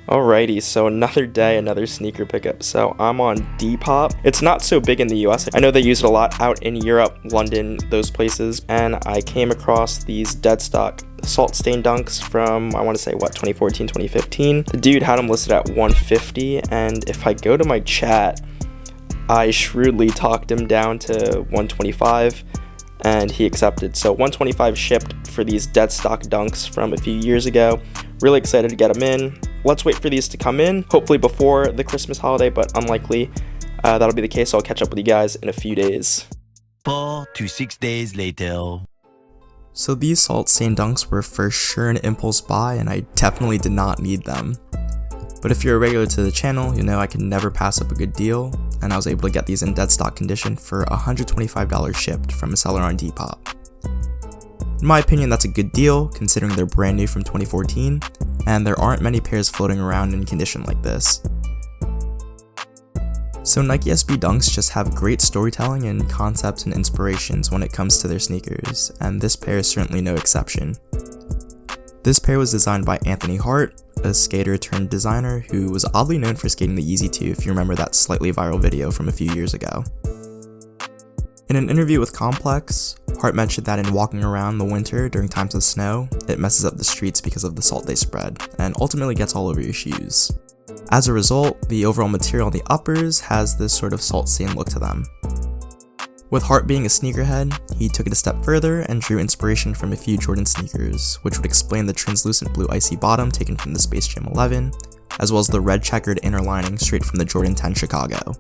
Alrighty, so another day, another sneaker pickup. So I'm on Depop. It's not so big in the US. I know they use it a lot out in Europe, London, those places. And I came across these dead stock salt stain dunks from, I want to say, 2014, 2015. The dude had them listed at $150, and if I go to my chat, I shrewdly talked him down to $125, and he accepted. So $125 shipped for these dead stock dunks from a few years ago. Really excited to get them in. Let's wait for these to come in, hopefully before the Christmas holiday, but unlikely that'll be the case, so I'll catch up with you guys in a few days. 4 to 6 days later. So these salt stain dunks were for sure an impulse buy, and I definitely did not need them. But if you're a regular to the channel, you know I can never pass up a good deal, and I was able to get these in dead stock condition for $125 shipped from a seller on Depop. In my opinion, that's a good deal, considering they're brand new from 2014, and there aren't many pairs floating around in condition like this. So Nike SB Dunks just have great storytelling and concepts and inspirations when it comes to their sneakers, and this pair is certainly no exception. This pair was designed by Anthony Hart, a skater turned designer who was oddly known for skating the Yeezy 2, if you remember that slightly viral video from a few years ago. In an interview with Complex, Hart mentioned that in walking around the winter during times of snow, it messes up the streets because of the salt they spread, and ultimately gets all over your shoes. As a result, the overall material on the uppers has this sort of salt stain look to them. With Hart being a sneakerhead, he took it a step further and drew inspiration from a few Jordan sneakers, which would explain the translucent blue icy bottom taken from the Space Jam 11, as well as the red checkered inner lining straight from the Jordan 10 Chicago.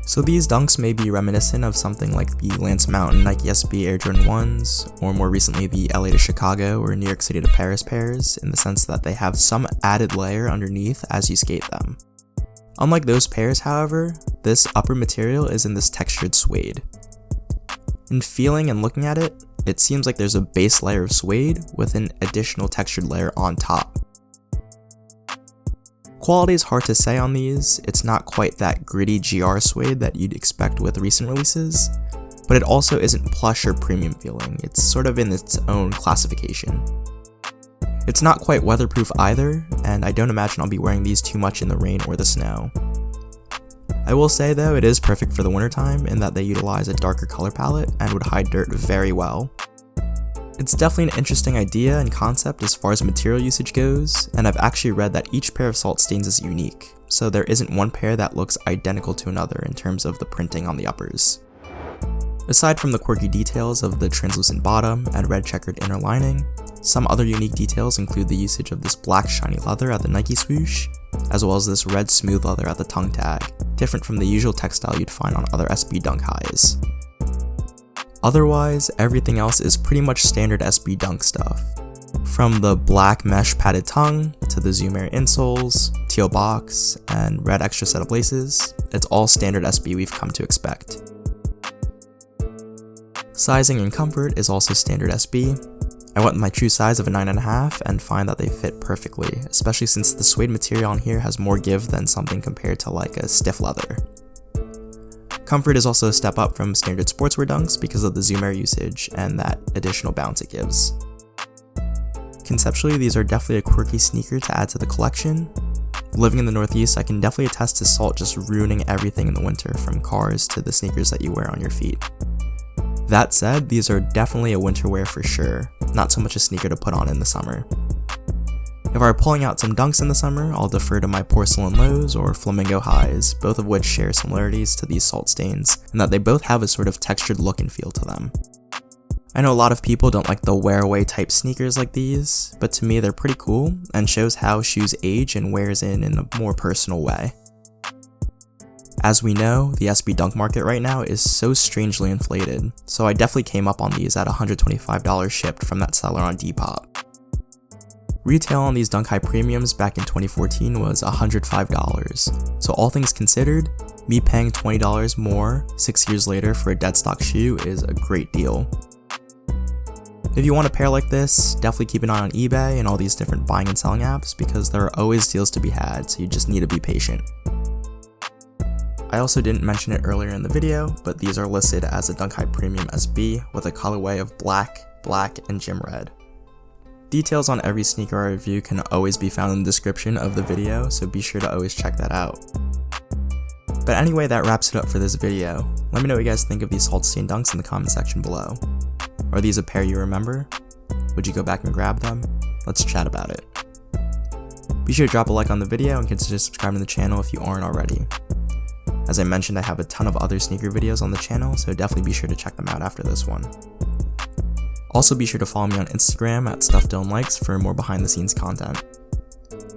So these dunks may be reminiscent of something like the Lance Mountain Nike SB Air Jordan 1s, or more recently the LA to Chicago or New York City to Paris pairs, in the sense that they have some added layer underneath as you skate them. Unlike those pairs, however, this upper material is in this textured suede. In feeling and looking at it, it seems like there's a base layer of suede with an additional textured layer on top. Quality is hard to say on these. It's not quite that gritty GR suede that you'd expect with recent releases, but it also isn't plush or premium feeling. It's sort of in its own classification. It's not quite weatherproof either, and I don't imagine I'll be wearing these too much in the rain or the snow. I will say though, it is perfect for the wintertime in that they utilize a darker color palette and would hide dirt very well. It's definitely an interesting idea and concept as far as material usage goes, and I've actually read that each pair of salt stains is unique, so there isn't one pair that looks identical to another in terms of the printing on the uppers. Aside from the quirky details of the translucent bottom and red checkered inner lining, some other unique details include the usage of this black shiny leather at the Nike swoosh, as well as this red smooth leather at the tongue tag, different from the usual textile you'd find on other SB Dunk highs. Otherwise, everything else is pretty much standard SB Dunk stuff. From the black mesh padded tongue, to the Zoom Air insoles, teal box, and red extra set of laces, it's all standard SB we've come to expect. Sizing and comfort is also standard SB. I went with my true size of a 9.5 and find that they fit perfectly, especially since the suede material on here has more give than something compared to like a stiff leather. Comfort is also a step up from standard sportswear dunks because of the Zoom Air usage and that additional bounce it gives. Conceptually, these are definitely a quirky sneaker to add to the collection. Living in the Northeast, I can definitely attest to salt just ruining everything in the winter, from cars to the sneakers that you wear on your feet. That said, these are definitely a winter wear for sure, not so much a sneaker to put on in the summer. If I were pulling out some dunks in the summer, I'll defer to my porcelain lows or flamingo highs, both of which share similarities to these salt stains, in that they both have a sort of textured look and feel to them. I know a lot of people don't like the wear away type sneakers like these, but to me they're pretty cool and shows how shoes age and wears in a more personal way. As we know, the SB Dunk market right now is so strangely inflated, so I definitely came up on these at $125 shipped from that seller on Depop. Retail on these Dunk High Premiums back in 2014 was $105, so all things considered, me paying $20 more 6 years later for a dead stock shoe is a great deal. If you want a pair like this, definitely keep an eye on eBay and all these different buying and selling apps because there are always deals to be had, so you just need to be patient. I also didn't mention it earlier in the video, but these are listed as a Dunk High Premium SB with a colorway of black, and gym red. Details on every sneaker I review can always be found in the description of the video, so be sure to always check that out. But anyway, that wraps it up for this video. Let me know what you guys think of these Holstein Dunks in the comment section below. Are these a pair you remember? Would you go back and grab them? Let's chat about it. Be sure to drop a like on the video and consider subscribing to the channel if you aren't already. As I mentioned, I have a ton of other sneaker videos on the channel, so definitely be sure to check them out after this one. Also be sure to follow me on Instagram at StuffDylanLikes for more behind the scenes content.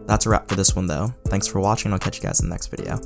That's a wrap for this one though. Thanks for watching, and I'll catch you guys in the next video.